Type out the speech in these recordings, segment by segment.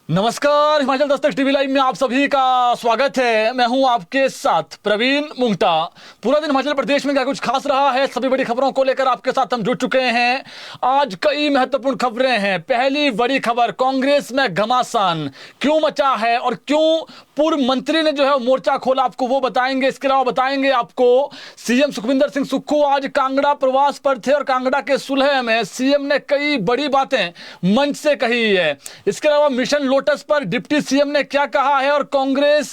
नमस्कार, Himachal Dastak TV live में आप सभी का स्वागत है। मैं हूं आपके साथ प्रवीण मुंगटा। पूरा दिन हिमाचल प्रदेश में क्या कुछ खास रहा है, सभी बड़ी खबरों को लेकर आपके साथ हम जुड़ चुके हैं। आज कई महत्वपूर्ण खबरें हैं। पहली बड़ी खबर, कांग्रेस में घमासान क्यों मचा है और क्यों पूर्व मंत्री ने जो है मोर्चा खोला, आपको वो बताएंगे। इसके अलावा बताएंगे आपको सीएम सुखविंदर सिंह सुक्खू आज कांगड़ा प्रवास पर थे और कांगड़ा के सुलह में सीएम ने कई बड़ी बातें मंच से कही है। इसके अलावा मिशन लोटस पर डिप्टी सीएम ने क्या कहा है और कांग्रेस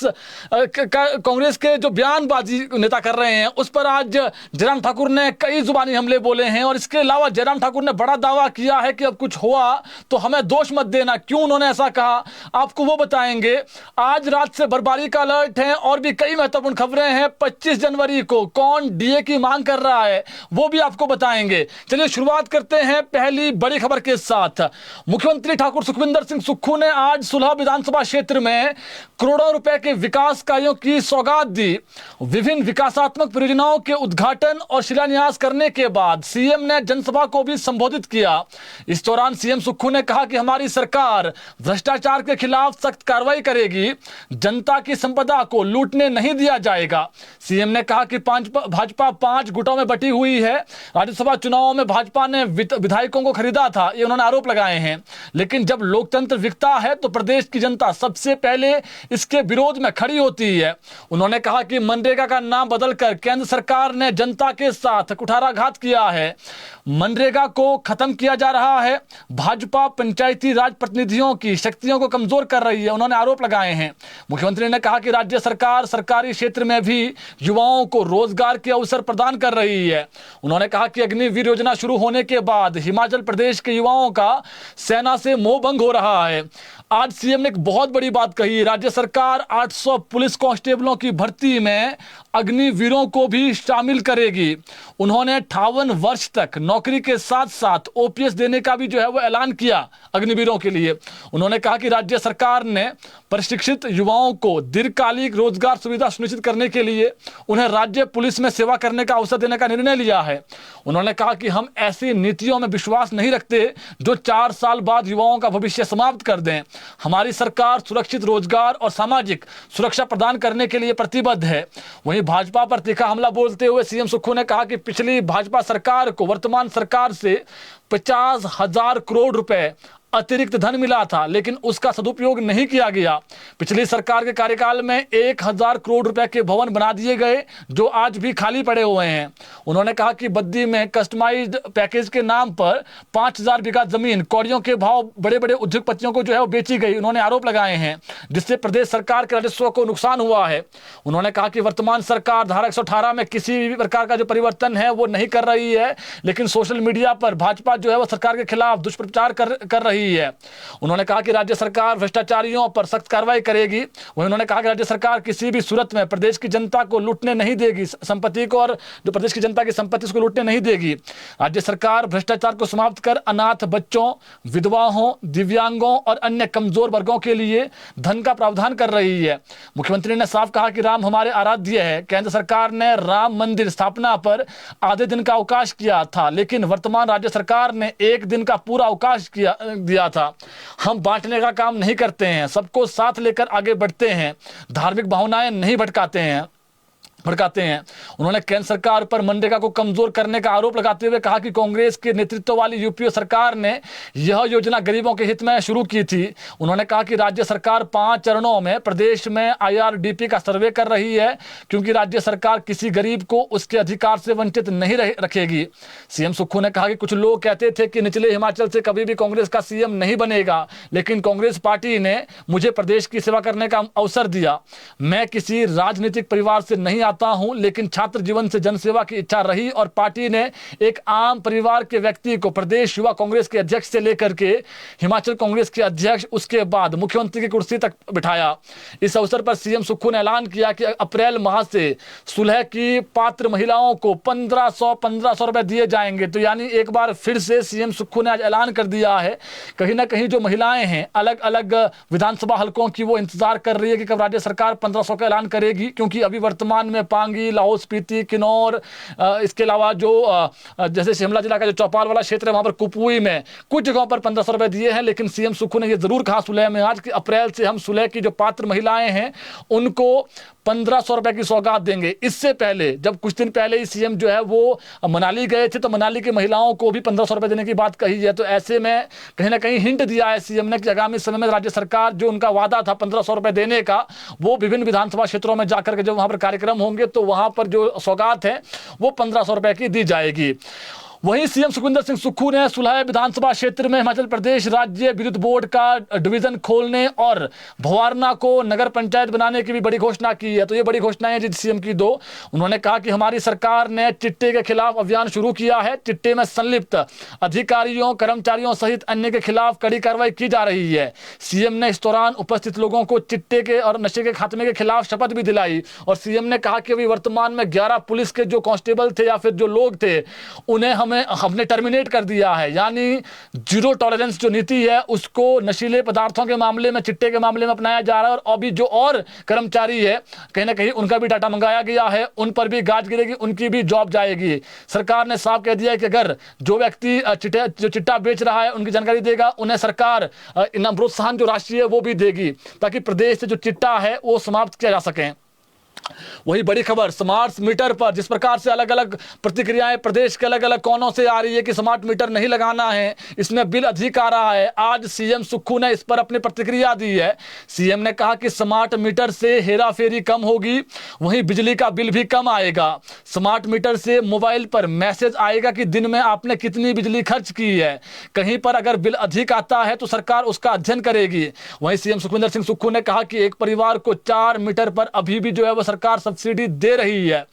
के जो बयानबाजी नेता कर रहे हैं उस पर आज जयराम ठाकुर ने कई जुबानी हमले बोले हैं। और इसके अलावा जयराम ठाकुर ने बड़ा दावा किया है कि अब कुछ हुआ तो हमें दोष मत देना। क्यों उन्होंने ऐसा कहा, आपको वो बताएंगे। आज रात से बर्फबारी का अलर्ट है और भी कई महत्वपूर्ण खबरें हैं। 25 जनवरी को कौन डीए की मांग कर रहा है वो भी आपको बताएंगे। चलिए शुरुआत करते हैं पहली बड़ी खबर के साथ। मुख्यमंत्री ठाकुर सुखविंदर सिंह सुक्खू ने आज सुलह विधानसभा क्षेत्र में करोड़ों रुपए के विकास कार्यों की सौगात दी। विभिन्न विकासात्मक परियोजनाओं के उद्घाटन और शिलान्यास करने के बाद सीएम ने जनसभा को भी संबोधित किया। इस दौरान सीएम सुक्खू ने कहा कि हमारी सरकार भ्रष्टाचार के खिलाफ सख्त कार्रवाई करेगी, जनता की संपदा को लूटने नहीं दिया जाएगा। सीएम ने कहा कि भाजपा 5 गुटों में बटी हुई है। राज्यसभा चुनावों में भाजपा ने विधायकों को खरीदा था, ये उन्होंने आरोप लगाए हैं। लेकिन जब लोकतंत्र विकता है तो प्रदेश की जनता सबसे पहले इसके विरोध में खड़ी होती है। उन्होंने कहा कि मनरेगा का नाम बदलकर केंद्र सरकार ने जनता के साथ कुठाराघात किया है। मनरेगा को खत्म किया जा रहा है। भाजपा पंचायती राज प्रतिनिधियों की शक्तियों को कमजोर कर रही है, उन्होंने आरोप लगाए हैं। मुख्यमंत्री ने कहा कि राज्य सरकार सरकारी क्षेत्र में भी युवाओं को रोजगार के अवसर प्रदान कर रही है। उन्होंने कहा कि अग्निवीर योजना शुरू होने के बाद हिमाचल प्रदेश के युवाओं का सेना से मोह भंग हो रहा है। आज सीएम ने एक बहुत बड़ी बात कही। राज्य सरकार 800 पुलिस कांस्टेबलों की भर्ती में अग्निवीरों को भी शामिल करेगी। उन्होंने 58 वर्ष तक नौकरी के साथ साथ ओपीएस देने का भी जो है वो ऐलान किया अग्निवीरों के लिए। उन्होंने कहा कि राज्य सरकार ने प्रशिक्षित युवाओं को दीर्घकालिक रोजगार सुविधा सुनिश्चित करने के लिए उन्हें राज्य पुलिस में सेवा करने का अवसर देने का निर्णय लिया है। उन्होंने कहा कि हम ऐसी नीतियों में विश्वास नहीं रखते जो 4 साल बाद युवाओं का भविष्य समाप्त कर दें। हमारी सरकार सुरक्षित रोजगार और सामाजिक सुरक्षा प्रदान करने के लिए प्रतिबद्ध है। वहीं भाजपा पर तीखा हमला बोलते हुए सीएम सुक्खू ने कहा कि पिछली भाजपा सरकार को वर्तमान सरकार से 50,000 करोड़ रुपए अतिरिक्त धन मिला था, लेकिन उसका सदुपयोग नहीं किया गया। पिछली सरकार के कार्यकाल में 1000 करोड़ रुपए के भवन बना दिए गए जो आज भी खाली पड़े हुए हैं। उन्होंने कहा कि बद्दी में कस्टमाइज्ड पैकेज के नाम पर 5000 बीघा जमीन कौड़ियों के भाव बड़े बड़े उद्योगपतियों को जो है वो बेची गई, उन्होंने आरोप लगाए हैं, जिससे प्रदेश सरकार के राजस्व को नुकसान हुआ है। उन्होंने कहा कि वर्तमान सरकार धारा 118 में किसी भी प्रकार का जो परिवर्तन है वो नहीं कर रही है, लेकिन सोशल मीडिया पर भाजपा जो है वो सरकार के खिलाफ दुष्प्रचार कर रही है। उन्होंने कहा कि राज्य सरकार भ्रष्टाचारियों पर सख्त कार्रवाई करेगी। वहीं उन्होंने कहा कि राज्य सरकार किसी भी सूरत में प्रदेश की जनता को लूटने नहीं देगी, संपत्ति को, और जो प्रदेश की जनता की संपत्ति उसको लूटने नहीं देगी। राज्य सरकार भ्रष्टाचार को समाप्त कर अनाथ बच्चों, विधवाओं, दिव्यांगों और अन्य कमजोर वर्गों के लिए धन का प्रावधान कर रही है। मुख्यमंत्री ने साफ कहा कि राम हमारे आराध्य है। केंद्र सरकार ने राम मंदिर स्थापना पर आधे दिन का अवकाश किया था, लेकिन वर्तमान राज्य सरकार ने 1 दिन का पूरा अवकाश दिया था। हम बांटने का काम नहीं करते हैं, सबको साथ लेकर आगे बढ़ते हैं, धार्मिक भावनाएं नहीं भड़काते हैं। उन्होंने केंद्र सरकार पर मनरेगा को कमजोर करने का आरोप लगाते हुए कहा कि कांग्रेस के नेतृत्व वाली यूपीए सरकार ने यह योजना गरीबों के हित में शुरू की थी। उन्होंने कहा कि राज्य सरकार 5 चरणों में प्रदेश में आईआरडीपी का सर्वे कर रही है, क्योंकि राज्य सरकार किसी गरीब को उसके अधिकार से वंचित नहीं रखेगी। सीएम सुक्खू ने कहा कि कुछ लोग कहते थे कि निचले हिमाचल से कभी भी कांग्रेस का सीएम नहीं बनेगा, लेकिन कांग्रेस पार्टी ने मुझे प्रदेश की सेवा करने का अवसर दिया। मैं किसी राजनीतिक परिवार से नहीं आता हूं, लेकिन छात्र जीवन से जनसेवा की इच्छा रही और पार्टी ने एक आम परिवार के व्यक्ति को प्रदेश युवा कांग्रेस के अध्यक्ष से लेकर के हिमाचल कांग्रेस के अध्यक्ष, उसके बाद मुख्यमंत्री की कुर्सी तक बिठाया। इस अवसर पर सीएम सुक्खू ने ऐलान किया कि अप्रैल माह से सुलह की पात्र महिलाओं को 1500 रुपए दिए जाएंगे। तो यानी एक बार फिर से सीएम सुक्खू ने आज ऐलान कर दिया है। कहीं ना कहीं जो महिलाएं हैं अलग अलग विधानसभा हलकों की, वो इंतजार कर रही है कि कब राज्य सरकार 1500 का ऐलान करेगी, क्योंकि अभी वर्तमान में में पांगी, लाहौल स्पीति, किन्नौर, इसके अलावा जो जैसे शिमला जिला का जो चौपाल वाला क्षेत्र है वहां पर कुपवी में कुछ जगहों पर 1500 रुपए दिए हैं। लेकिन सीएम सुक्खू ने यह जरूर कहा सुलह में आज कि अप्रैल से हम सुलह की जो पात्र महिलाएं हैं उनको 1500 रुपए की सौगात देंगे। इससे पहले जब कुछ दिन पहले ही सीएम जो है वो मनाली गए थे तो मनाली की महिलाओं को भी 1500 रुपए देने की बात कही है। तो ऐसे में कहीं ना कहीं हिंट दिया है सीएम ने कि आगामी समय में राज्य सरकार जो उनका वादा था 1500 रुपए देने का वो विभिन्न विधानसभा क्षेत्रों में जाकर के जब वहां पर कार्यक्रम होंगे तो वहां पर जो सौगात है वो 1500 रुपए की दी जाएगी। वहीं सीएम सुखविंदर सिंह सुक्खू ने सुलह विधानसभा क्षेत्र में हिमाचल प्रदेश राज्य विद्युत बोर्ड का डिवीजन खोलने और भवारना को नगर पंचायत बनाने की भी बड़ी घोषणा की है। तो ये बड़ी घोषणाएं हैं जी सीएम की दो। उन्होंने कहा कि हमारी सरकार ने चिट्टे के खिलाफ अभियान शुरू किया है। चिट्टे में संलिप्त अधिकारियों, कर्मचारियों सहित अन्य के खिलाफ कड़ी कार्रवाई की जा रही है। सीएम ने इस दौरान उपस्थित लोगों को चिट्टे के और नशे के खात्मे के खिलाफ शपथ भी दिलाई। और सीएम ने कहा कि अभी वर्तमान में 11 पुलिस के जो कांस्टेबल थे या फिर जो लोग थे उन्हें हमने टर्मिनेट कर दिया है। यानी जीरो टॉलरेंस जो नीति है उसको नशीले पदार्थों के मामले में, चिट्टे के मामले में अपनाया जा रहा है। और अभी जो और कर्मचारी है कहीं ना कहीं उनका भी डाटा मंगाया गया है, उन पर भी गाज गिरेगी, उनकी भी जॉब जाएगी। सरकार ने साफ कह दिया है कि अगर जो व्यक्ति चिट्टा बेच रहा है उनकी जानकारी देगा उन्हें सरकार इनाम प्रोत्साहन जो राशि है वो भी देगी ताकि प्रदेश से जो चिट्टा है वो समाप्त किया जा सके। वही बड़ी खबर स्मार्ट मीटर पर जिस प्रकार से अलग अलग प्रतिक्रियाएं प्रदेश के अलग अलग कोनों से आ रही है कि स्मार्ट मीटर नहीं लगाना है, इसमें बिल अधिक आ रहा है। आज सीएम सुक्खू ने इस पर अपनी प्रतिक्रिया दी है। सीएम ने कहा कि स्मार्ट मीटर से हेराफेरी कम होगी, वहीं बिजली का बिल भी कम आएगा। स्मार्ट मीटर से मोबाइल पर मैसेज आएगा कि दिन में आपने कितनी बिजली खर्च की है। कहीं पर अगर बिल अधिक आता है तो सरकार उसका अध्ययन करेगी। वहीं सीएम सुखविंदर सिंह सुक्खू ने कहा कि एक परिवार को 4 मीटर पर अभी भी जो है वो सरकार सब्सिडी दे रही है।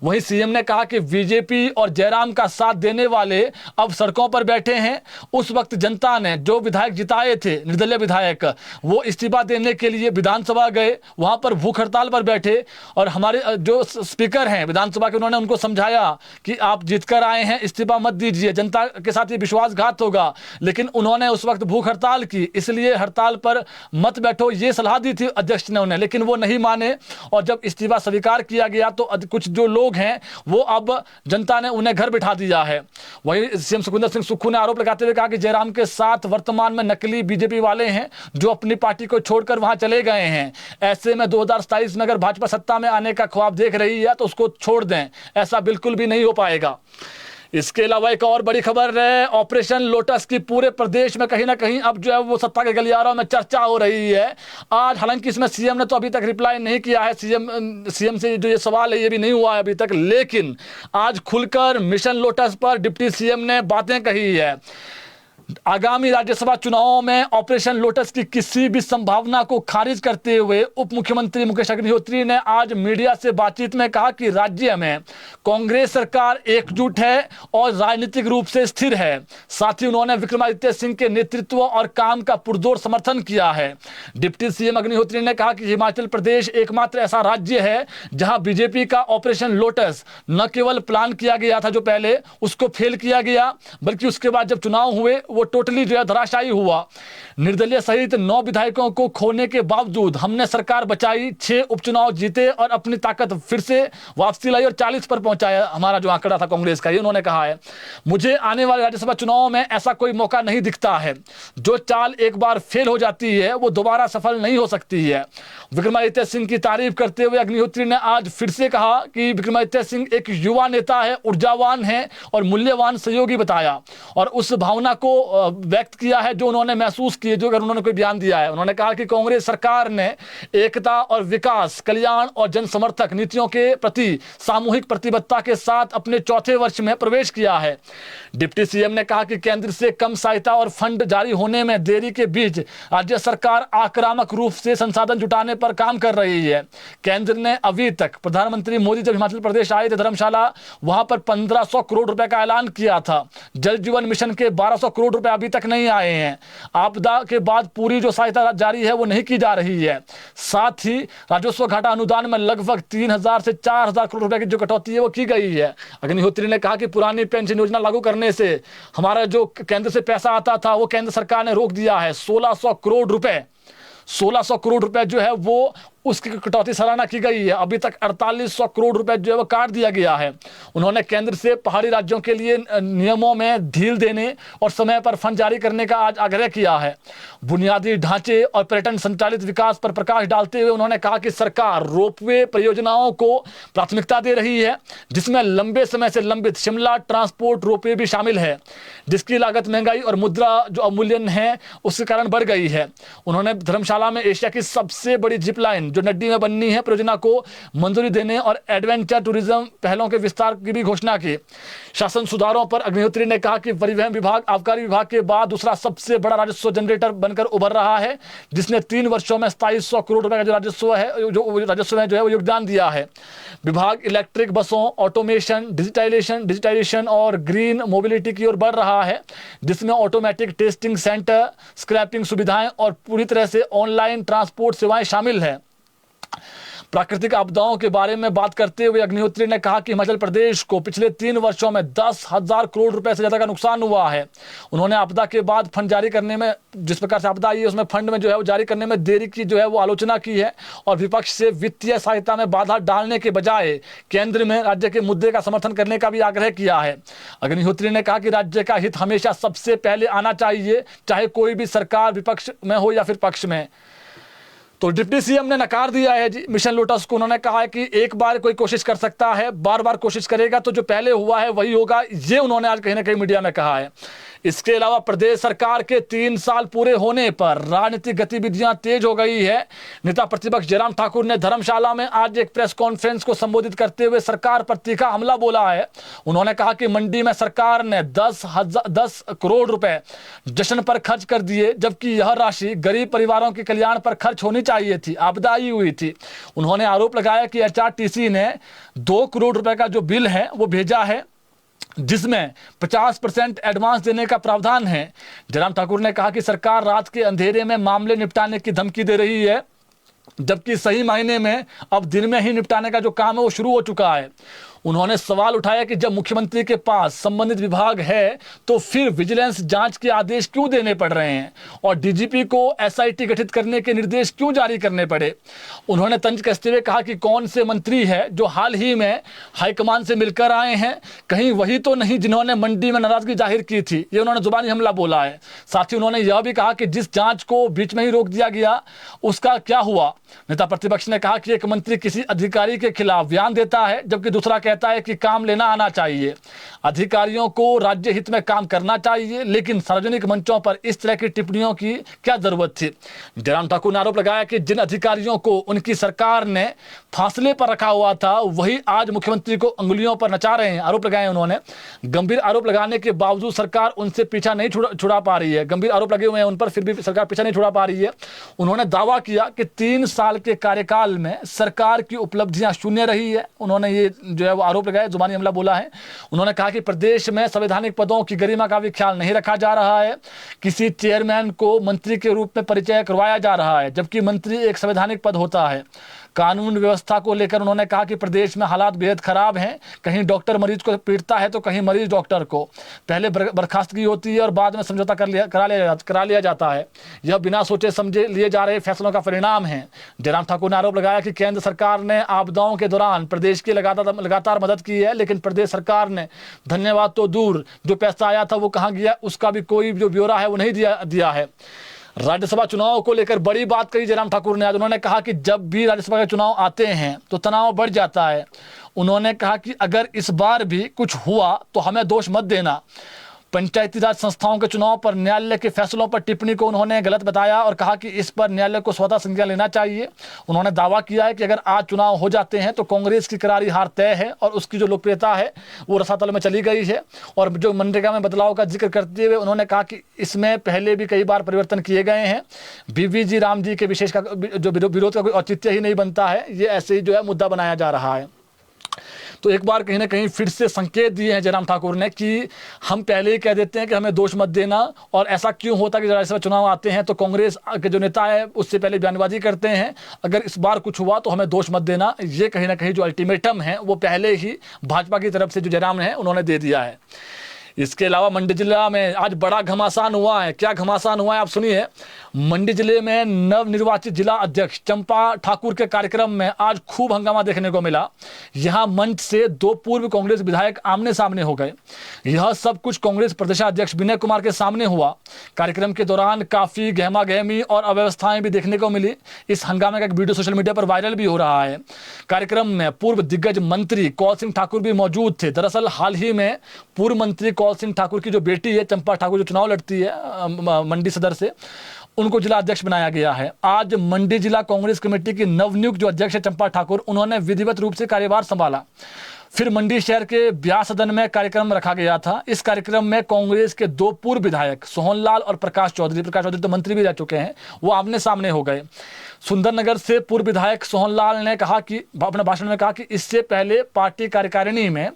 वहीं सीएम ने कहा कि बीजेपी और जयराम का साथ देने वाले अब सड़कों पर बैठे हैं। उस वक्त जनता ने जो विधायक जिताए थे, निर्दलीय विधायक, वो इस्तीफा देने के लिए विधानसभा गए, वहां पर भूख हड़ताल पर बैठे और हमारे जो स्पीकर हैं विधानसभा के उन्होंने उनको समझाया कि आप जीतकर आए हैं, इस्तीफा मत दीजिए, जनता के साथ ये विश्वासघात होगा। लेकिन उन्होंने उस वक्त भूख हड़ताल की, इसलिए हड़ताल पर मत बैठो ये सलाह दी थी अध्यक्ष ने उन्हें, लेकिन वो नहीं माने। और जब इस्तीफा स्वीकार किया गया तो कुछ जो लोग हैं वो अब जनता ने उन्हें घर बिठा दिया है। वहीं सीएम सुखविंदर सिंह सुक्खू ने आरोप लगाते हुए कहा कि जयराम के साथ वर्तमान में नकली बीजेपी वाले हैं जो अपनी पार्टी को छोड़कर वहां चले गए हैं। ऐसे में 2027 में अगर भाजपा सत्ता में आने का ख्वाब देख रही है तो उसको छोड़ दें, ऐसा बिल्कुल भी नहीं हो पाएगा। इसके अलावा एक और बड़ी खबर है ऑपरेशन लोटस की पूरे प्रदेश में कहीं ना कहीं अब जो है वो सत्ता के गलियारों में चर्चा हो रही है। आज हालांकि इसमें सीएम ने तो अभी तक रिप्लाई नहीं किया है, सीएम से जो ये सवाल है ये भी नहीं हुआ है अभी तक, लेकिन आज खुलकर मिशन लोटस पर डिप्टी सीएम ने बातें कही है। आगामी राज्यसभा चुनावों में ऑपरेशन लोटस की किसी भी संभावना को खारिज करते हुए उप मुख्यमंत्री मुकेश अग्निहोत्री ने आज मीडिया से बातचीत में कहा कि राज्य में कांग्रेस सरकार एकजुट है और राजनीतिक रूप से स्थिर है। साथ ही उन्होंने विक्रमादित्य सिंह के नेतृत्व और काम का पुरजोर समर्थन किया है। डिप्टी सीएम अग्निहोत्री ने कहा कि हिमाचल प्रदेश एकमात्र ऐसा राज्य है जहां बीजेपी का ऑपरेशन लोटस न केवल प्लान किया गया था जो पहले उसको फेल किया गया, बल्कि उसके बाद जब चुनाव हुए वो टोटली जो है धराशायी हुआ। निर्दलीय सहित 9 विधायकों को खोने के बावजूद हमने सरकार बचाई, 6 उपचुनाव जीते और अपनी ताकत फिर से वापसी लाई और 40 पर पहुंचाया हमारा जो आंकड़ा था कांग्रेस का, ये उन्होंने कहा है। मुझे आने वाले राज्यसभा चुनाव में ऐसा कोई मौका नहीं दिखता है। जो चाल एक बार फेल हो जाती है वो दोबारा सफल नहीं हो सकती है। विक्रमादित्य सिंह की तारीफ करते हुए अग्निहोत्री ने आज फिर से कहा कि विक्रमादित्य सिंह एक युवा नेता है, ऊर्जावान है और मूल्यवान सहयोगी बताया और उस भावना को व्यक्त किया है जो उन्होंने महसूस की, जो अगर उन्होंने कोई बयान दिया है। उन्होंने कहा कि कांग्रेस सरकार ने एकता और विकास, कल्याण और जन समर्थक नीतियों के प्रति सामूहिक प्रतिबद्धता के साथ अपने 4थे वर्ष में प्रवेश किया है। डिप्टी सीएम ने कहा कि केंद्र से कम सहायता और फंड जारी होने में देरी के बीच राज्य सरकार आक्रामक रूप से संसाधन जुटाने पर काम कर रही है। केंद्र ने अभी तक प्रधानमंत्री मोदी जब हिमाचल प्रदेश आए थे धर्मशाला, वहां पर 1500 करोड़ रुपए का ऐलान किया था। जल जीवन मिशन के 1200 करोड़ रुपए अभी तक नहीं आए हैं। आपदा के बाद पूरी जो सहायता जारी है वो नहीं की जा रही है। साथ ही राजस्व घाटा अनुदान में लगभग 3000 से 4000 करोड़ रुपए की जो कटौती है वो की गई है। अग्निहोत्री ने कहा कि पुरानी पेंशन योजना लागू करने से हमारा जो केंद्र से पैसा आता था वो केंद्र सरकार ने रोक दिया है। 1600 करोड़ रुपए जो है वो उसकी कटौती सालाना की गई है। अभी तक 4800 करोड़ रुपए जो है वो काट दिया गया है। उन्होंने केंद्र से पहाड़ी राज्यों के लिए नियमों में ढील देने और समय पर फंड जारी करने का आज आग्रह किया है। बुनियादी ढांचे और पर्यटन संचालित विकास पर प्रकाश डालते हुए उन्होंने कहा कि सरकार रोपवे परियोजनाओं को प्राथमिकता दे रही है, जिसमें लंबे समय से लंबित शिमला ट्रांसपोर्ट रोपवे भी शामिल है, जिसकी लागत महंगाई और मुद्रा जो अवमूल्यन है उसके कारण बढ़ गई है। उन्होंने धर्मशाला में एशिया की सबसे बड़ी जिप लाइन जो नड्डी में बननी है परियोजना को मंजूरी देने और एडवेंचर टूरिज्म पहलों के विस्तार की भी घोषणा की। शासन सुधारों पर अग्निहोत्री ने कहा कि परिवहन विभाग आबकारी विभाग के बाद दूसरा सबसे बड़ा राजस्व जनरेटर बनकर उभर रहा है, जिसने 3 वर्षों में 2700 करोड़ रुपए का जो राजस्व में जो है वो योगदान दिया है। विभाग इलेक्ट्रिक बसों, ऑटोमेशन, डिजिटाइजेशन और ग्रीन मोबिलिटी की ओर बढ़ रहा है, जिसमें ऑटोमेटिक टेस्टिंग सेंटर, स्क्रैपिंग सुविधाएं और पूरी तरह से ऑनलाइन ट्रांसपोर्ट सेवाएं शामिल है। प्राकृतिक आपदाओं के बारे में बात करते हुए अग्निहोत्री ने कहा कि हिमाचल प्रदेश को पिछले 3 वर्षों में 10,000 करोड़ रुपए से ज्यादा का नुकसान हुआ है। उन्होंने आपदा के बाद फंड जारी करने में, जिस प्रकार से आपदा आई है उसमें फंड में जो है वो जारी करने में देरी की जो है वो आलोचना की है और विपक्ष से वित्तीय सहायता में बाधा डालने के बजाय केंद्र में राज्य के मुद्दे का समर्थन करने का भी आग्रह किया है। अग्निहोत्री ने कहा कि राज्य का हित हमेशा सबसे पहले आना चाहिए, चाहे कोई भी सरकार विपक्ष में हो या फिर पक्ष में। तो डिप्टी सीएम ने नकार दिया है जी मिशन लोटस को। उन्होंने कहा है कि एक बार कोई कोशिश कर सकता है, बार बार कोशिश करेगा तो जो पहले हुआ है वही होगा, ये उन्होंने आज कहीं ना कहीं मीडिया में कहा है। इसके अलावा प्रदेश सरकार के 3 साल पूरे होने पर राजनीतिक गतिविधियां तेज हो गई है। नेता प्रतिपक्ष जयराम ठाकुर ने धर्मशाला में आज एक प्रेस कॉन्फ्रेंस को संबोधित करते हुए सरकार पर तीखा हमला बोला है। उन्होंने कहा कि मंडी में सरकार ने 10 करोड़ रुपए जश्न पर खर्च कर दिए, जबकि यह राशि गरीब परिवारों के कल्याण पर खर्च होनी चाहिए थी, आपदा आई हुई थी। उन्होंने आरोप लगाया कि एचआरटीसी ने 2 करोड़ रुपए का जो बिल है वो भेजा है, जिसमें 50% एडवांस देने का प्रावधान है। जयराम ठाकुर ने कहा कि सरकार रात के अंधेरे में मामले निपटाने की धमकी दे रही है, जबकि सही मायने में अब दिन में ही निपटाने का जो काम है वो शुरू हो चुका है। उन्होंने सवाल उठाया कि जब मुख्यमंत्री के पास संबंधित विभाग है तो फिर विजिलेंस जांच के आदेश क्यों देने पड़ रहे हैं और डीजीपी को एसआईटी गठित करने के निर्देश क्यों जारी करने पड़े। उन्होंने तंज कसते हुए कहा कि कौन से मंत्री है जो हाल ही में हाईकमान से मिलकर आए हैं, कहीं वही तो नहीं जिन्होंने मंडी में नाराजगी जाहिर की थी। ये उन्होंने जुबानी हमला बोला है। साथ ही उन्होंने यह भी कहा कि जिस जांच को बीच में ही रोक दिया गया उसका क्या हुआ। नेता प्रतिपक्ष ने कहा कि एक मंत्री किसी अधिकारी के खिलाफ बयान देता है जबकि दूसरा कहता है कि काम लेना आना चाहिए। अधिकारियों को राज्य हित में काम करना चाहिए, लेकिन सार्वजनिक मंचों पर इस तरह की टिप्पणियों की क्या जरूरत थी। जयराम ठाकुर ने आरोप लगाया कि जिन अधिकारियों को उनकी सरकार ने फासले पर रखा हुआ था वही आज मुख्यमंत्री को अंगुलियों पर नचा रहे हैं। आरोप लगाए उन्होंने। गंभीर आरोप लगाने के बावजूद सरकार उनसे पीछा नहीं छुड़ा पा रही है। गंभीर आरोप लगे हुए हैं उन पर, फिर भी सरकार पीछा नहीं छुड़ा पा रही है। उन्होंने दावा किया कि 3 साल के कार्यकाल में सरकार की उपलब्धियां शून्य रही है। उन्होंने ये जो है वो आरोप लगाया, जुबानी हमला बोला है। उन्होंने कहा कि प्रदेश में संवैधानिक पदों की गरिमा का भी ख्याल नहीं रखा जा रहा है। किसी चेयरमैन को मंत्री के रूप में परिचय करवाया जा रहा है, जबकि मंत्री एक संवैधानिक पद होता है। कानून व्यवस्था को लेकर उन्होंने कहा कि प्रदेश में हालात बेहद खराब हैं। कहीं डॉक्टर मरीज को पीटता है तो कहीं मरीज डॉक्टर को। पहले बर्खास्तगी होती है और बाद में समझौता करा लिया जाता है। यह बिना सोचे समझे लिए जा रहे फैसलों का परिणाम है। जयराम ठाकुर ने आरोप लगाया कि केंद्र सरकार ने आपदाओं के दौरान प्रदेश की लगातार मदद की है, लेकिन प्रदेश सरकार ने धन्यवाद तो दूर, जो पैसा आया था वो कहाँ गया उसका भी कोई जो ब्यौरा है वो नहीं दिया है। राज्यसभा चुनाव को लेकर बड़ी बात कही जयराम ठाकुर ने आज। उन्होंने कहा कि जब भी राज्यसभा के चुनाव आते हैं तो तनाव बढ़ जाता है। उन्होंने कहा कि अगर इस बार भी कुछ हुआ तो हमें दोष मत देना। पंचायती राज संस्थाओं के चुनाव पर न्यायालय के फैसलों पर टिप्पणी को उन्होंने गलत बताया और कहा कि इस पर न्यायालय को स्वतः संज्ञान लेना चाहिए। उन्होंने दावा किया है कि अगर आज चुनाव हो जाते हैं तो कांग्रेस की करारी हार तय है और उसकी जो लोकप्रियता है वो रसातल में चली गई है। और जो मनरेगा में बदलाव का जिक्र करते हुए उन्होंने कहा कि इसमें पहले भी कई बार परिवर्तन किए गए हैं। बीवीजी राम जी के विशेष का जो विरोध का कोई औचित्य ही नहीं बनता है, ये ऐसे ही जो है मुद्दा बनाया जा रहा है। तो एक बार कहीं ना कहीं फिर से संकेत दिए हैं जयराम ठाकुर ने कि हम पहले ही कह देते हैं कि हमें दोष मत देना, और ऐसा क्यों होता कि राज्यसभा चुनाव आते हैं तो कांग्रेस के जो नेता है उससे पहले बयानबाजी करते हैं, अगर इस बार कुछ हुआ तो हमें दोष मत देना। ये कहीं ना कहीं जो अल्टीमेटम है वो पहले ही भाजपा की तरफ से जो जयराम है उन्होंने दे दिया है। इसके अलावा मंडी जिला में आज बड़ा घमासान हुआ है। क्या घमासान हुआ है आप सुनिए। मंडी जिले में नवनिर्वाचित जिला अध्यक्ष चंपा ठाकुर के कार्यक्रम में आज खूब हंगामा देखने को मिला। यहां मंच से दो पूर्व कांग्रेस विधायक आमने सामने हो गए। यह सब कुछ कांग्रेस प्रदेशाध्यक्ष विनय कुमार के सामने हुआ। कार्यक्रम के दौरान काफी गहमा गहमी और अव्यवस्थाएं भी देखने को मिली। इस हंगामे का एक वीडियो सोशल मीडिया पर वायरल भी हो रहा है। कार्यक्रम में पूर्व दिग्गज मंत्री कौल सिंह ठाकुर भी मौजूद थे। दरअसल हाल ही में पूर्व मंत्री कौल सिंह ठाकुर की जो बेटी है चंपा ठाकुर, जो चुनाव लड़ती है मंडी सदर से, उनको जिला अध्यक्ष बनाया गया है। आज मंडी जिला कांग्रेस कमेटी की नवनियुक्त जो अध्यक्ष है चंपा ठाकुर, उन्होंने विधिवत रूप से कार्यभार संभाला। फिर मंडी शहर के ब्यास सदन में कार्यक्रम रखा गया था। इस कार्यक्रम में कांग्रेस के दो पूर्व विधायक सोहनलाल और प्रकाश चौधरी तो मंत्री भी रह चुके हैं, वो आमने सामने हो गए। सुंदरनगर से पूर्व विधायक सोहनलाल ने कहा कि अपने भाषण में कहा कि इससे पहले पार्टी कार्यकारिणी में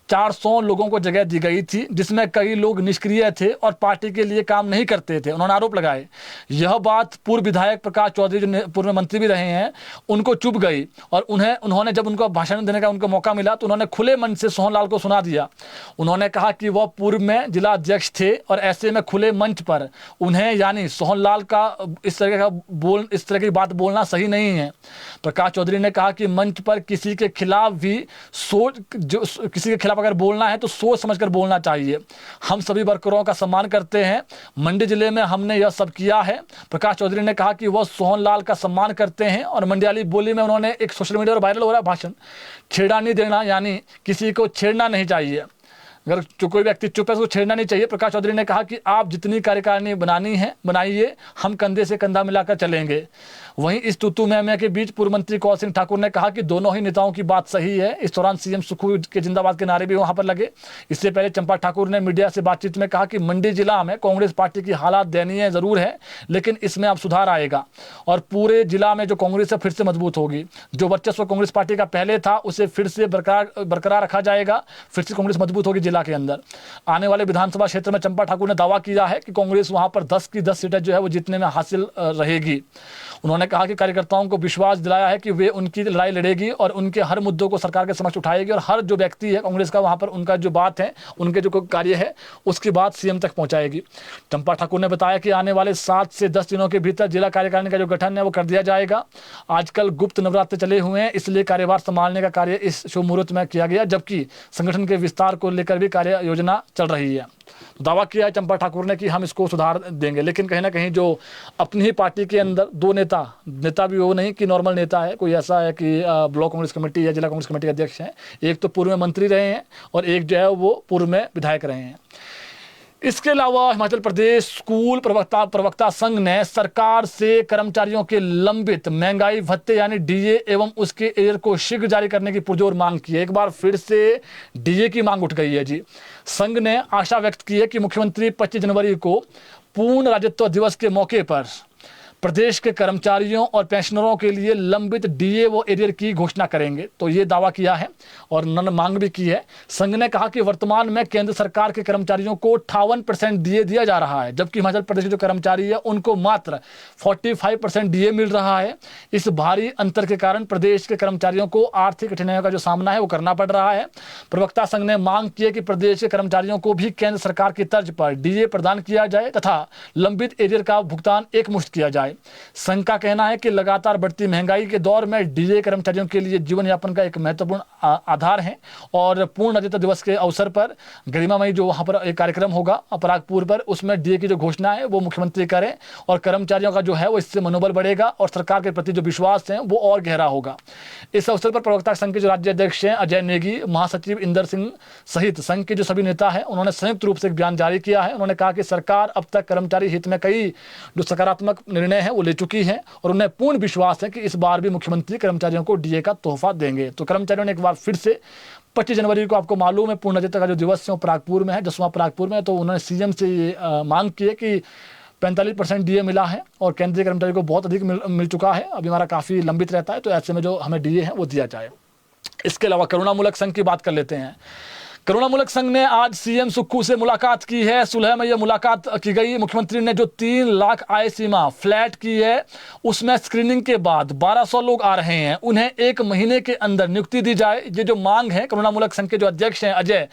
400 लोगों को जगह दी गई थी, जिसमें कई लोग निष्क्रिय थे और पार्टी के लिए काम नहीं करते थे। उन्होंने आरोप लगाए। यह बात पूर्व विधायक प्रकाश चौधरी, जो पूर्व मंत्री भी रहे हैं, उनको चुभ गई और उन्होंने जब उनको भाषण देने का उनको मौका मिला तो उन्होंने खुले मन से सोहनलाल को सुना दिया। उन्होंने कहा कि वह पूर्व में जिला अध्यक्ष थे और ऐसे में खुले मंच पर उन्हें यानी सोहनलाल का इस तरह की बात बोलना सही नहीं है। प्रकाश चौधरी ने कहा कि मंच पर किसी के खिलाफ अगर बोलना है तो सोच समझकर बोलना चाहिए। हम सभी वर्करों का सम्मान करते हैं। मंडी जिले में हमने यह सब किया है। प्रकाश चौधरी ने कहा कि वह सोहनलाल का सम्मान करते हैं और मंडियाली बोली में उन्होंने एक सोशल मीडिया पर वायरल हो रहा है भाषण, छेड़ा नहीं देना, यानी किसी को छेड़ना नहीं चाहिए। अगर कोई व्यक्ति चुप है उसको छेड़ना नहीं चाहिए। प्रकाश चौधरी ने कहा कि आप जितनी कार्यकारिणी बनानी है बनाइए, हम कंधे से कंधा मिलाकर चलेंगे। वहीं इस तूतू मैमे के बीच पूर्व मंत्री कौल सिंह ठाकुर ने कहा कि दोनों ही नेताओं की बात सही है। इस दौरान सीएम सुखू के जिंदाबाद के नारे भी वहां पर लगे। इससे पहले चंपा ठाकुर ने मीडिया से बातचीत में कहा कि मंडी जिला में कांग्रेस पार्टी की हालात दयनीय जरूर है, लेकिन इसमें अब सुधार आएगा और पूरे जिला में जो कांग्रेस है फिर से मजबूत होगी। जो वर्चस्व कांग्रेस पार्टी का पहले था उसे फिर से बरकरार रखा जाएगा। फिर से कांग्रेस मजबूत होगी जिला के अंदर। आने वाले विधानसभा क्षेत्र में चंपा ठाकुर ने दावा किया है कि कांग्रेस वहां पर 10 की 10 सीटें जो है वो जीतने में हासिल रहेगी। उन्होंने कहा कि कार्यकर्ताओं को विश्वास दिलाया है कि वे उनकी लड़ाई लड़ेगी और उनके हर मुद्दों को सरकार के समक्ष उठाएगी और हर जो व्यक्ति है कांग्रेस का वहां पर उनका जो बात है, उनके जो कार्य है, उसकी बात सीएम तक पहुंचाएगी। चंपा ठाकुर ने बताया कि आने वाले 7 से 10 दिनों के भीतर जिला कार्यकारिणी का जो गठन है वो कर दिया जाएगा। आजकल गुप्त नवरात्र चले हुए हैं, इसलिए कार्यभार संभालने का कार्य इस शुभ मुहूर्त में किया गया, जबकि संगठन के विस्तार को लेकर भी कार्य योजना चल रही है। दावा किया है चंपा ठाकुर ने कि हम इसको सुधार देंगे। लेकिन कहीं ना कहीं जो अपनी ही पार्टी के अंदर दो नेता भी वो नहीं कि नॉर्मल नेता है, कोई ऐसा है कि ब्लॉक कांग्रेस कमेटी या जिला कांग्रेस कमेटी अध्यक्ष हैं, एक तो पूर्व में मंत्री रहे हैं और एक जो है वो पूर्व में विधायक रहे हैं। इसके अलावा हिमाचल प्रदेश स्कूल प्रवक्ता संघ ने सरकार से कर्मचारियों के लंबित महंगाई भत्ते यानी डीए एवं उसके एरियर को शीघ्र जारी करने की पुरजोर मांग की है। एक बार फिर से डीए की मांग उठ गई है जी। संघ ने आशा व्यक्त की है कि मुख्यमंत्री 25 जनवरी को पूर्ण राज्यत्व दिवस के मौके पर प्रदेश के कर्मचारियों और पेंशनरों के लिए लंबित डीए व एरियर की घोषणा करेंगे। तो ये दावा किया है और उन्होंने मांग भी की है। संघ ने कहा कि वर्तमान में केंद्र सरकार के कर्मचारियों को 58% डीए दिया जा रहा है, जबकि हिमाचल प्रदेश के जो कर्मचारी है उनको मात्र 45% डीए मिल रहा है। इस भारी अंतर के कारण प्रदेश के कर्मचारियों को आर्थिक कठिनाइयों का जो सामना है वो करना पड़ रहा है। प्रवक्ता संघ ने मांग की है कि प्रदेश के कर्मचारियों को भी केंद्र सरकार की तर्ज पर डीए प्रदान किया जाए तथा लंबित एरियर का भुगतान एकमुश्त किया जाए। संघ का कहना है कि लगातार बढ़ती महंगाई के दौर में डीए कर्मचारियों के लिए जीवन यापन का एक महत्वपूर्ण आधार है और पूर्ण राज्यत्व दिवस के अवसर पर गरिमामयी जो वहां पर एक कार्यक्रम होगा परागपुर पर, उसमें डीए की जो घोषणा है वो मुख्यमंत्री करें और कर्मचारियों का जो है वो इससे मनोबल बढ़ेगा और सरकार के प्रति जो विश्वास है वो और गहरा होगा। इस अवसर पर प्रवक्ता संघ के जो राज्य अध्यक्ष हैं अजय नेगी, महासचिव इंदर सिंह सहित संघ के जो सभी नेता हैं उन्होंने संयुक्त रूप से एक बयान जारी किया है। उन्होंने कहा कि सरकार अब तक कर्मचारी हित में कई जो सकारात्मक निर्णय है वो ले चुकी है और उन्हें पूर्ण विश्वास है कि इस बार भी मुख्यमंत्री कर्मचारियों को डीए का तोहफा देंगे। तो कर्मचारियों ने एक बार फिर से 25 जनवरी को आपको मालूम है पूर्ण राज्यत्व का जो दिवस है परागपुर में है, 10वां परागपुर में, तो उन्होंने सीएम से ये मांग की है कि 45% डीए मिला है और केंद्रीय कर्मचारी को बहुत अधिक मिल चुका है, अभी हमारा काफ़ी लंबित रहता है, तो ऐसे में जो हमें डीए है वो दिया जाए। इसके अलावा करुणामूलक संघ की बात कर लेते हैं। करुणामूलक संघ ने आज सीएम सुक्खू से मुलाकात की है। सुलह में यह मुलाकात की गई। मुख्यमंत्री ने जो 3 लाख आय सीमा फ्लैट की है उसमें स्क्रीनिंग के बाद 1200 लोग आ रहे हैं, उन्हें 1 महीने के अंदर नियुक्ति दी जाए। ये जो मांग है करुणामूलक संघ के जो अध्यक्ष हैं अजय,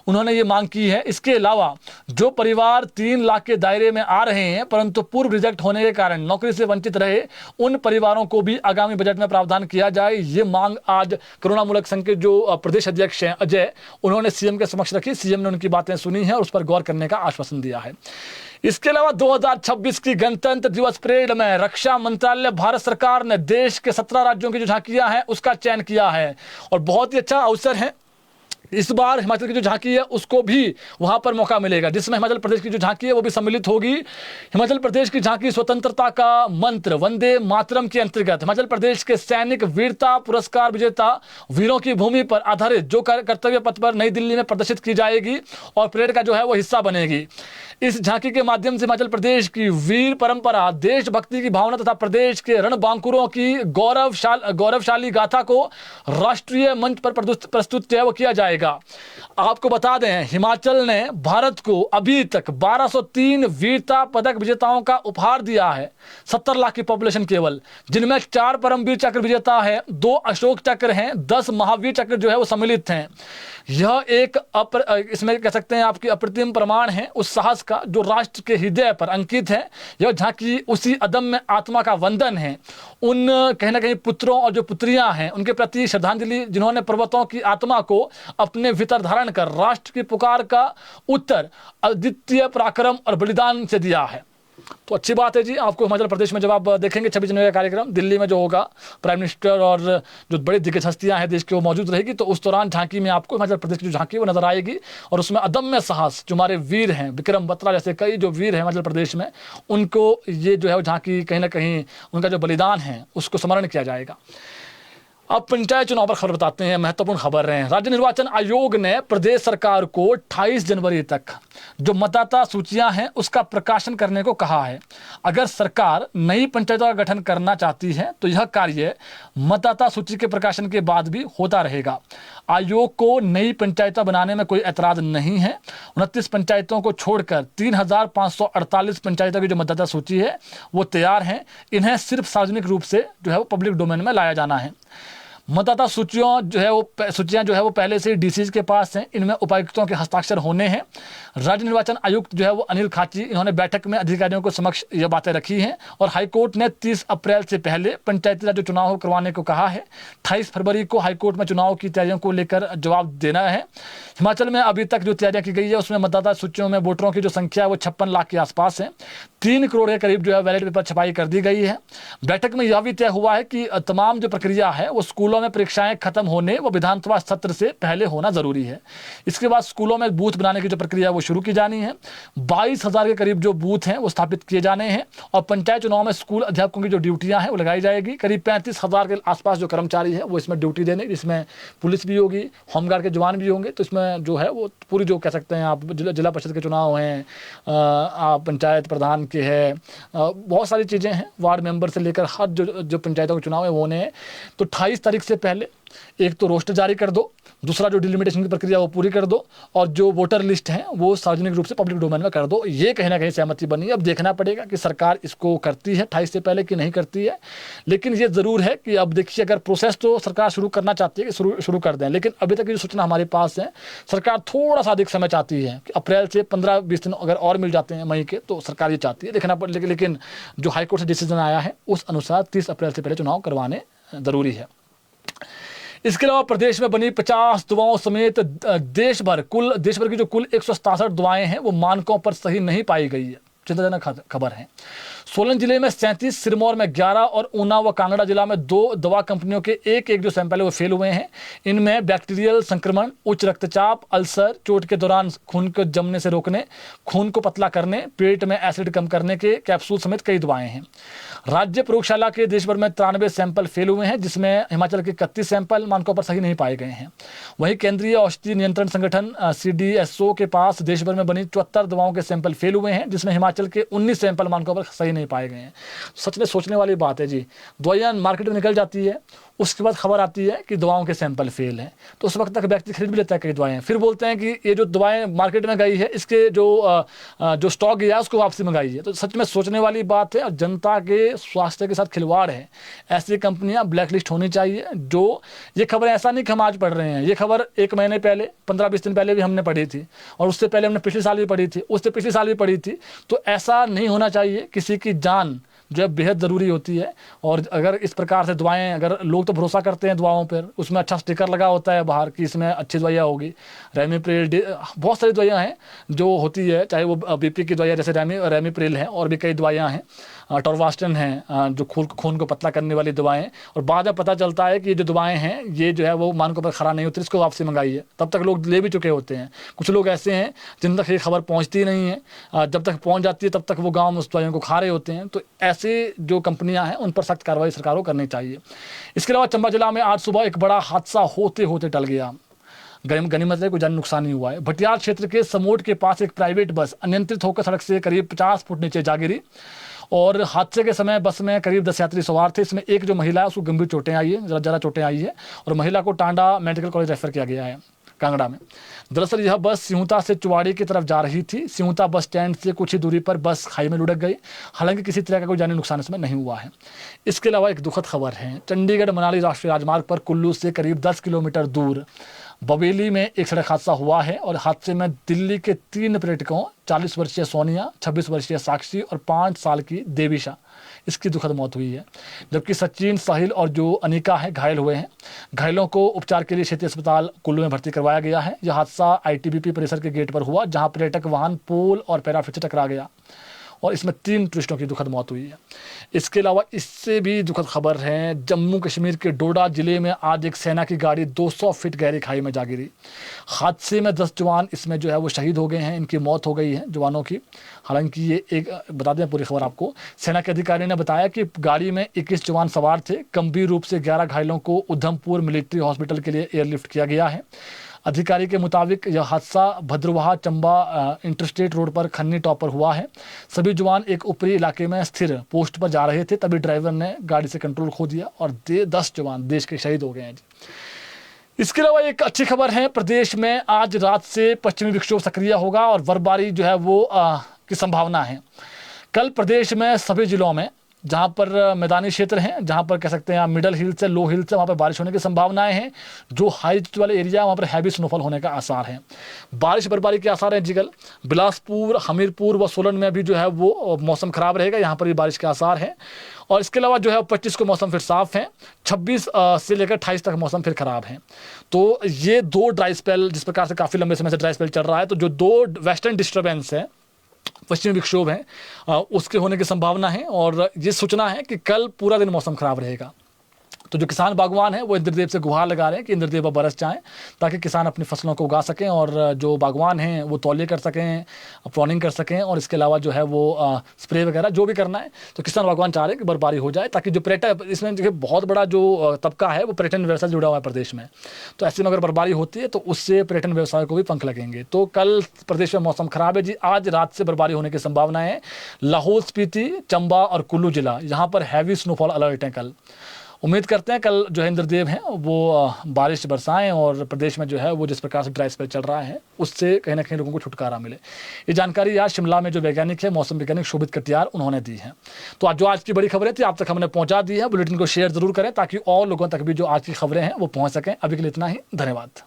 उन्होंने ये मांग की है। इसके अलावा जो परिवार 3 लाख के दायरे में आ रहे हैं परंतु पूर्व रिजेक्ट होने के कारण नौकरी से वंचित रहे, उन परिवारों को भी आगामी बजट में प्रावधान किया जाए। ये मांग आज करुणामूलक संघ के जो प्रदेश अध्यक्ष हैं अजय, उन्होंने सीएम के समक्ष रखी। सीएम ने उनकी बातें सुनी हैं और उस पर गौर करने का आश्वासन दिया है। इसके अलावा 2026 की गणतंत्र दिवस परेड में रक्षा मंत्रालय भारत सरकार ने देश के 17 राज्यों की जो झांकियां हैं उसका चयन किया है और बहुत ही अच्छा अवसर है। इस बार हिमाचल की जो झांकी है उसको भी वहां पर मौका मिलेगा, जिसमें हिमाचल प्रदेश की जो झांकी है वो भी सम्मिलित होगी। हिमाचल प्रदेश की झांकी स्वतंत्रता का मंत्र वंदे मातरम के अंतर्गत हिमाचल प्रदेश के सैनिक वीरता पुरस्कार विजेता वीरों की भूमि पर आधारित जो कर्तव्य पथ पर नई दिल्ली में प्रदर्शित की जाएगी और परेड का जो है वो हिस्सा बनेगी। इस झांकी के माध्यम से हिमाचल प्रदेश की वीर परंपरा, देशभक्ति की भावना तथा प्रदेश के रणबांकुरों की गौरवशाली गाथा को राष्ट्रीय मंच पर प्रस्तुत किया जाएगा। आपको बता दें हिमाचल ने भारत को अभी तक 1203 वीरता पदक विजेताओं का उपहार दिया है। 70 लाख की पॉपुलेशन केवल, जिनमें 4 परमवीर चक्र विजेता है, 2 अशोक चक्र हैं, 10 महावीर चक्र जो है वो सम्मिलित हैं। यह एक इसमें कह सकते हैं आपकी अप्रतिम प्रमाण है उस साहस का जो राष्ट्र के हृदय पर अंकित है। यह झांकी उसी अदम्य आत्मा का वंदन है, उन कहीं ना कहीं पुत्रों और जो पुत्रियां हैं उनके प्रति श्रद्धांजलि जिन्होंने पर्वतों की आत्मा को अपने भीतर धारण कर राष्ट्र की पुकार का उत्तर अद्वितीय पराक्रम और बलिदान से दिया है। तो अच्छी बात है जी, आपको हिमाचल प्रदेश में जब आप देखेंगे 26 जनवरी का कार्यक्रम दिल्ली में जो होगा, प्राइम मिनिस्टर और जो बड़ी दिग्गज हस्तियां हैं देश की वो मौजूद रहेगी, तो उस दौरान झांकी में आपको हिमाचल प्रदेश की जो झांकी वो नजर आएगी और उसमें अदम्य साहस जो हमारे वीर हैं, विक्रम बत्रा जैसे कई जो वीर हैं हिमाचल प्रदेश में, उनको ये जो है वो झांकी कहीं ना कहीं उनका जो बलिदान है उसको स्मरण किया जाएगा। अब पंचायत चुनाव पर खबर बताते हैं, महत्वपूर्ण खबर है। राज्य निर्वाचन आयोग ने प्रदेश सरकार को 28 जनवरी तक जो मतदाता सूचियां हैं उसका प्रकाशन करने को कहा है। अगर सरकार नई पंचायतों का गठन करना चाहती है तो यह कार्य मतदाता सूची के प्रकाशन के बाद भी होता रहेगा। आयोग को नई पंचायतें बनाने में कोई ऐतराज नहीं है। 29 पंचायतों को छोड़कर 3548 पंचायतों की जो मतदाता सूची है वो तैयार हैं। इन्हें सिर्फ सार्वजनिक रूप से जो है वो पब्लिक डोमेन में लाया जाना है। मतदाता सूचियां जो है वो पहले से डीसी के पास हैं। इनमें उपायुक्तों के हस्ताक्षर होने हैं। राज्य निर्वाचन आयुक्त जो है वो अनिल खाची, इन्होंने बैठक में अधिकारियों को समक्ष ये बातें रखी हैं और हाईकोर्ट ने 30 अप्रैल से पहले पंचायती राज चुनाव करवाने को कहा है। 28 फरवरी को हाईकोर्ट में चुनाव की तैयारियों को लेकर जवाब देना है। हिमाचल में अभी तक जो तैयारियां की गई है उसमें मतदाता सूचियों में वोटरों की जो संख्या है वो 56 लाख के आसपास है। 3 करोड़ के करीब जो है बैलेट पेपर छपाई कर दी गई है। बैठक में यह भी तय हुआ है कि तमाम जो प्रक्रिया है वो स्कूलों में परीक्षाएं खत्म होने व विधानसभा सत्र से पहले होना जरूरी है। इसके बाद स्कूलों में बूथ बनाने की जो प्रक्रिया है वो शुरू की जानी है। 22,000 के करीब जो बूथ हैं वो स्थापित किए जाने हैं और पंचायत चुनाव में स्कूल अध्यापकों की जो ड्यूटियां हैं वो लगाई जाएगी। करीब 35,000 के आसपास जो कर्मचारी है वो इसमें ड्यूटी देने, इसमें पुलिस भी होगी, होमगार्ड के जवान भी होंगे। तो इसमें जो है वो पूरी जो कह सकते हैं आप जिला परिषद के चुनाव हैं, पंचायत प्रधान के है, बहुत सारी चीज़ें हैं, वार्ड मेंबर से लेकर हर जो पंचायतों के चुनाव है वो होने हैं। तो 28 तारीख से पहले एक तो रोस्टर जारी कर दो, दूसरा जो डिलिमिटेशन की प्रक्रिया वो पूरी कर दो और जो वोटर लिस्ट है वो सार्वजनिक रूप से पब्लिक डोमेन में कर दो। ये कहीं ना कहीं सहमति बनी है। अब देखना पड़ेगा कि सरकार इसको करती है 28 से पहले कि नहीं करती है। लेकिन ये ज़रूर है कि अब देखिए अगर प्रोसेस तो सरकार शुरू करना चाहती है कि शुरू कर दें, लेकिन अभी तक जो सूचना हमारे पास है सरकार थोड़ा सा अधिक समय चाहती है कि अप्रैल से 15-20 दिन अगर और मिल जाते हैं मई के, तो सरकार ये चाहती है। देखना पड़ेगा, लेकिन जो हाईकोर्ट से डिसीजन आया है उस अनुसार 30 अप्रैल से पहले चुनाव करवाने ज़रूरी है। इसके अलावा प्रदेश में बनी 50 दवाओं समेत देश भर की जो कुल 167 दवाएं हैं वो मानकों पर सही नहीं पाई गई है। चिंताजनक खबर है। सोलन जिले में 37, सिरमौर में 11 और ऊना व कांगड़ा जिला में 2 दवा कंपनियों के एक जो सैंपल है वो फेल हुए हैं। इनमें बैक्टीरियल संक्रमण, उच्च रक्तचाप, अल्सर, चोट के दौरान खून को जमने से रोकने, खून को पतला करने, पेट में एसिड कम करने के कैप्सूल समेत कई दवाएं हैं। राज्य प्रयोगशाला के देश भर में 93 सैंपल फेल हुए हैं, जिसमें हिमाचल के 31 सैंपल मानकों पर सही नहीं पाए गए हैं। वहीं केंद्रीय औषधि नियंत्रण संगठन CDSO के पास देश भर में बनी 74 दवाओं के सैंपल फेल हुए हैं, जिसमें हिमाचल के 19 सैंपल मानकों पर सही नहीं पाए गए हैं। सच में सोचने वाली बात है जी। दवाइयाँ मार्केट में निकल जाती है, उसके बाद खबर आती है कि दवाओं के सैंपल फेल हैं, तो उस वक्त तक व्यक्ति खरीद भी लेता है कई दवाएं। फिर बोलते हैं कि ये जो दवाएं मार्केट में गई है इसके जो स्टॉक गया उसको वापसी मंगाई है। तो सच में सोचने वाली बात है और जनता के स्वास्थ्य के साथ खिलवाड़ है। ऐसी कंपनियां ब्लैकलिस्ट होनी चाहिए। जो ये खबर ऐसा नहीं कि हम आज पढ़ रहे हैं, ये खबर 1 महीने पहले 15-20 दिन पहले भी हमने पढ़ी थी, और उससे पहले हमने पिछले साल भी पढ़ी थी, उससे पिछले साल भी पढ़ी थी। तो ऐसा नहीं होना चाहिए। किसी की जान जो है बेहद ज़रूरी होती है, और अगर इस प्रकार से दवाएं, अगर लोग तो भरोसा करते हैं दवाओं पर, उसमें अच्छा स्टिकर लगा होता है बाहर कि इसमें अच्छी दवाइयाँ होगी, रेमिप्रिल, बहुत सारी दवाइयाँ हैं जो होती है, चाहे वो बीपी की दवाइयाँ जैसे रेमिप्रिल है, और भी कई दवाइयाँ हैं, टॉरवास्टन हैं जो खून को पतला करने वाली दवाएं। और बाद में पता चलता है कि ये जो दवाएं हैं ये जो है वो मानकों पर खरा नहीं होती, इसको वापसी मंगाई है, तब तक लोग ले भी चुके होते हैं। कुछ लोग ऐसे हैं जिन तक ये खबर पहुंचती नहीं है, जब तक पहुंच जाती है तब तक वो गाँव में उस दवाइयों को खा रहे होते हैं। तो ऐसे जो कंपनियां हैं उन पर सख्त कार्रवाई सरकार को करनी चाहिए। इसके अलावा चंबा जिला में आज सुबह एक बड़ा हादसा होते होते टल गया। गनीमत है, कोई जानी नुकसान नहीं हुआ है। भटियाल क्षेत्र के समोट के पास एक प्राइवेट बस अनियंत्रित होकर सड़क से करीब 50 फुट नीचे जा गिरी, और हादसे के समय बस में करीब 10 यात्री सवार थे। इसमें एक जो महिला है उसको गंभीर चोटें आई है, ज़रा चोटें आई है, और महिला को टांडा मेडिकल कॉलेज रेफर किया गया है कांगड़ा में। दरअसल यह बस सिहुता से चुवाड़ी की तरफ जा रही थी। सिहुता बस स्टैंड से कुछ ही दूरी पर बस खाई में लुढ़क गई। हालांकि किसी तरह का कोई जानी नुकसान इसमें नहीं हुआ है। इसके अलावा एक दुखद खबर है। चंडीगढ़ मनाली राष्ट्रीय राजमार्ग पर कुल्लू से करीब 10 किलोमीटर दूर बवेली में एक सड़क हादसा हुआ है, और हादसे में दिल्ली के 3 पर्यटकों 40 वर्षीय सोनिया, 26 वर्षीय साक्षी और 5 साल की देविशा, इसकी दुखद मौत हुई है। जबकि सचिन, साहिल और जो अनिका है घायल हुए हैं। घायलों को उपचार के लिए क्षेत्रीय अस्पताल कुल्लू में भर्ती करवाया गया है। यह हादसा ITBP परिसर के गेट पर हुआ, जहां पर्यटक वाहन पोल और पैराफिट से टकरा गया, और इसमें 3 टूरिस्टों की दुखद मौत हुई है। इसके अलावा इससे भी दुखद खबर है। जम्मू कश्मीर के डोडा जिले में आज एक सेना की गाड़ी 200 फीट गहरी खाई में जा गिरी। हादसे में 10 जवान इसमें जो है वो शहीद हो गए हैं, इनकी मौत हो गई है जवानों की। हालांकि ये एक बता दें पूरी खबर आपको, सेना के अधिकारी ने बताया कि गाड़ी में 21 जवान सवार थे। गंभीर रूप से 11 घायलों को उधमपुर मिलिट्री हॉस्पिटल के लिए एयरलिफ्ट किया गया है। अधिकारी के मुताबिक यह हादसा भद्रवाह चंबा इंटरस्टेट रोड पर खन्नी टॉप पर हुआ है। सभी जवान एक ऊपरी इलाके में स्थिर पोस्ट पर जा रहे थे, तभी ड्राइवर ने गाड़ी से कंट्रोल खो दिया और 10 जवान देश के शहीद हो गए हैं। इसके अलावा एक अच्छी खबर है। प्रदेश में आज रात से पश्चिमी विक्षोभ सक्रिय होगा और बर्फबारी जो है वो की संभावना है। कल प्रदेश में सभी जिलों में जहाँ पर मैदानी क्षेत्र हैं, जहाँ पर कह सकते हैं आप मिडल हिल से लो हिल से, वहाँ पर बारिश होने की संभावनाएं हैं। जो हाई वाले एरिया वहाँ पर हैवी स्नोफॉल होने का आसार है। बारिश बर्फबारी के आसार हैं जिगल, बिलासपुर, हमीरपुर व सोलन में भी जो है वो मौसम खराब रहेगा, यहाँ पर भी बारिश के आसार हैं। और इसके अलावा जो है 25 को मौसम फिर साफ है, 26 से लेकर 28 तक मौसम फिर खराब है। तो ये 2 ड्राई स्पेल, जिस प्रकार से काफ़ी लंबे समय से ड्राई स्पेल चल रहा है, तो जो 2 वेस्टर्न डिस्टर्बेंस है, पश्चिमी विक्षोभ है, उसके होने की संभावना है। और ये सूचना है कि कल पूरा दिन मौसम खराब रहेगा। तो जो किसान बागवान हैं वो इंद्रदेव से गुहार लगा रहे हैं कि इंद्रदेव बरस जाएं, ताकि किसान अपनी फसलों को उगा सकें, और जो बागवान हैं वो तौलिए कर सकें, प्रोनिंग कर सकें, और इसके अलावा जो है वो स्प्रे वगैरह जो भी करना है। तो किसान बागवान चाह रहे हैं कि बर्फबारी हो जाए, ताकि जो पर्यटन, इसमें जो बहुत बड़ा जो तबका है वो पर्यटन व्यवसाय से जुड़ा हुआ है प्रदेश में। तो ऐसे में अगर बर्फबारी होती है तो उससे पर्यटन व्यवसाय को भी पंख लगेंगे। तो कल प्रदेश में मौसम खराब है जी। आज रात से बर्फबारी होने की संभावना है। लाहौल स्पीति, चंबा और कुल्लू जिला, यहाँ पर हैवी स्नोफॉल अलर्ट है कल। उम्मीद करते हैं कल जो है इंद्रदेव हैं वो बारिश बरसाएं, और प्रदेश में जो है वो जिस प्रकार से ड्राई स्पेल चल रहा है उससे कहीं ना कहीं लोगों को छुटकारा मिले। ये जानकारी आज शिमला में जो वैज्ञानिक है, मौसम वैज्ञानिक शोभित कटियार, उन्होंने दी है। तो आज की बड़ी खबरें थी, आप तक हमने पहुंचा दी है। बुलेटिन को शेयर जरूर करें ताकि और लोगों तक भी जो आज की खबरें हैं वो पहुंच सकें। अभी के लिए इतना ही, धन्यवाद।